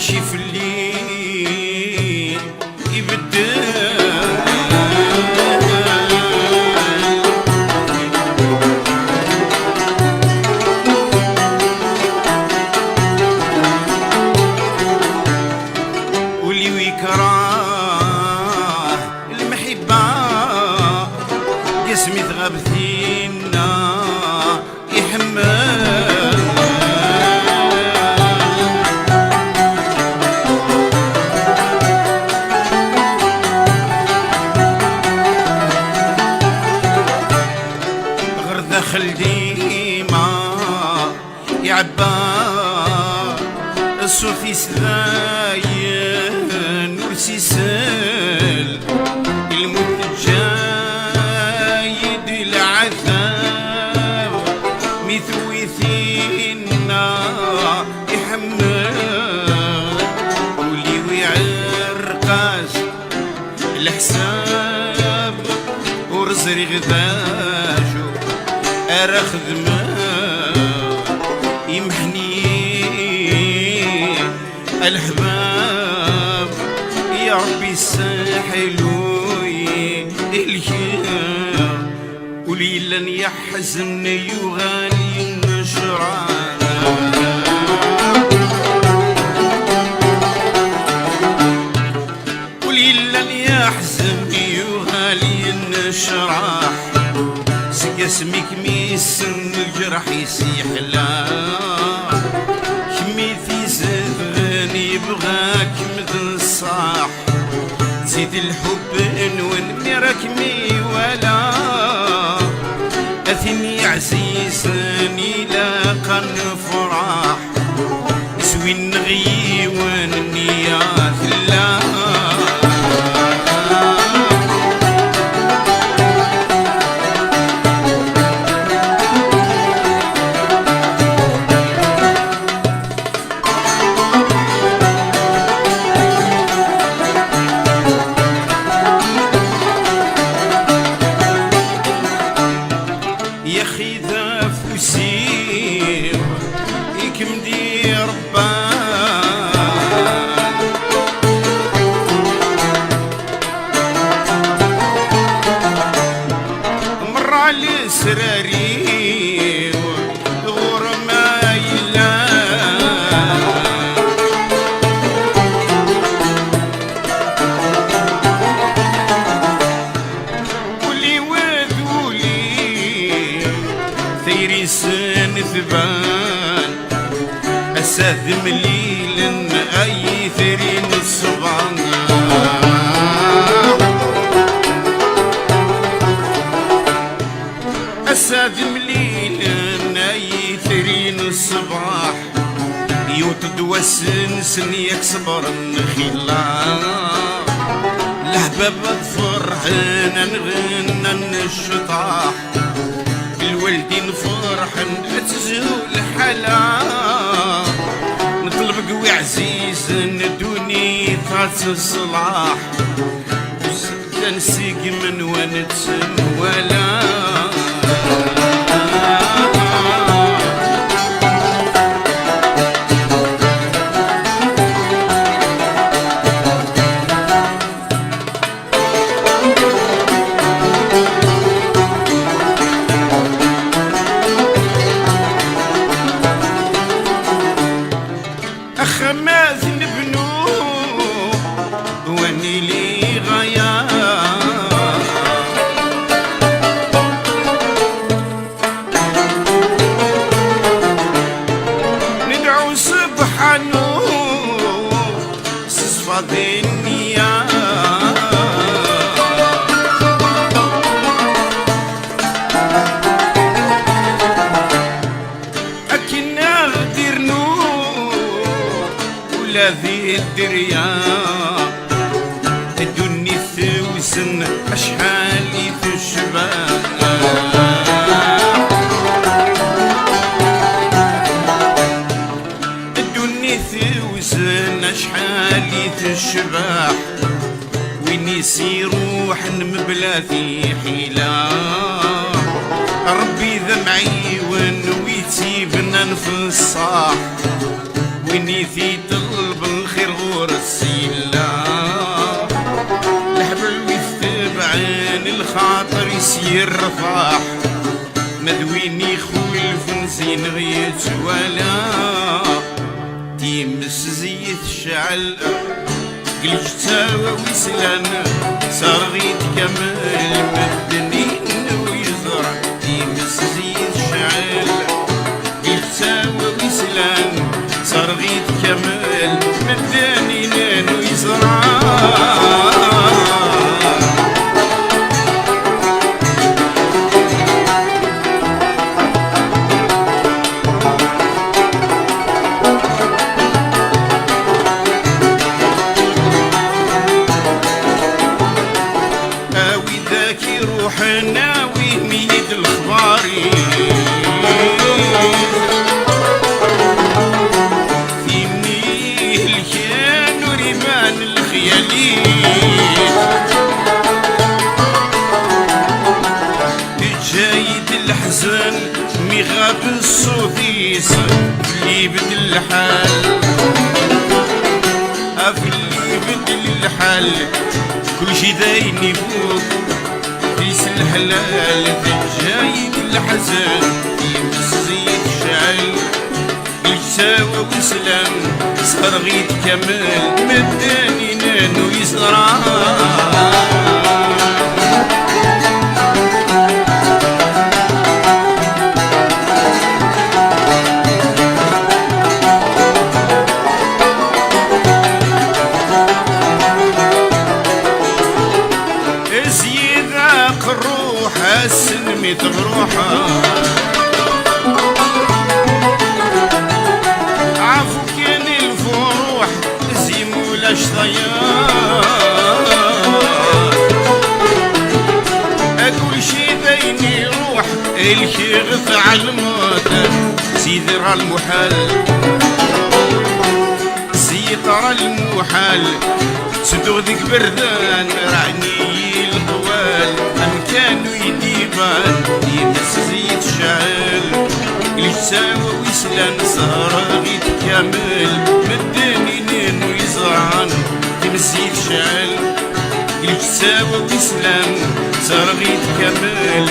شي في الليل يبدل واللي ويكره المحبة قسمي تغاب فينا يحمل غير داخل ديما يعبى الصوفي سلاين وسيسال الموت جايد العذاب مثويثينا يحمل ولي ويعرقاس الحساب ورزري غداجو أرخذ ما يمحني الحباب يا ربي ساحلوي الخير وليلا يحزن يغالي النشران وليلا يحزن يغالي النشراح اسمك ميسن الجرح يسيح لا كمي في زذن يبغاك مثل الصاح زيد الحب انون راكمي ولا اثني عزيزني لاقى الفراح يسوي النغي والنيات الله يا خي ذا فوسير يكمدي ربان مر على سراري غور ما يلان ولي وذولي ثيري سن ثبان أساد مليل أي ثرين الصبان أساد مليل أي ثرين الصباح يوتد وسنسن يكسبر النخيلان لهباب فرحان نغنى الشطاح الوالدين فرحا تزول حلا نطلب قوي عزيز ندوني ثاث الصلاح تنسيق من ونتسم ولا أخماز نبنو واني لي غايا ندعو سبحانه صفا الدنيا أكنا غدير ذي الدريا تدني ثوسن أشحال تشبه تدني ثوسن أشحال تشبه وين يسير روح مبلا في حيلة ربي ذمعي ونويتي بنا في الصاح ويني في طلب الخير يدور السيلة الحبل ويتبعين الخاطر يسير رفاح مدويني خوي الفنزين غيت ولا تيمس زيت شعل قلت تاوى ويسلان صار غيت كمال مدنين ويزرع تيمس زيت شعل قلت تاوى ويسلان صار غيت كمال مدنين ويزرع روحنا وين ميد الخباري في منيه الكيان وريمان الخيالي جايد الحزن مغاب الصوفيس اللي بدل الحال اللي بدل الحال كل شي داين يفوق كيس الحلال جايد الحزن يمس زيت شعل يساوى وسلام صار غيت كمال مداني نانو يزرع الروح السلمي تروحها عفو كان الفروح زيم ولا شطيان اقول شي بيني روح الكيغث على الموت سيدر المحال سيطر المحال صدق ذيك بردان رعني القوال ام كانوا يديبان يمس زيت شعل يساوى ويسلان صار غيت كامل مداني نين ويزرعان يمس زيت شعل يساوى ويسلان صار غيت كامل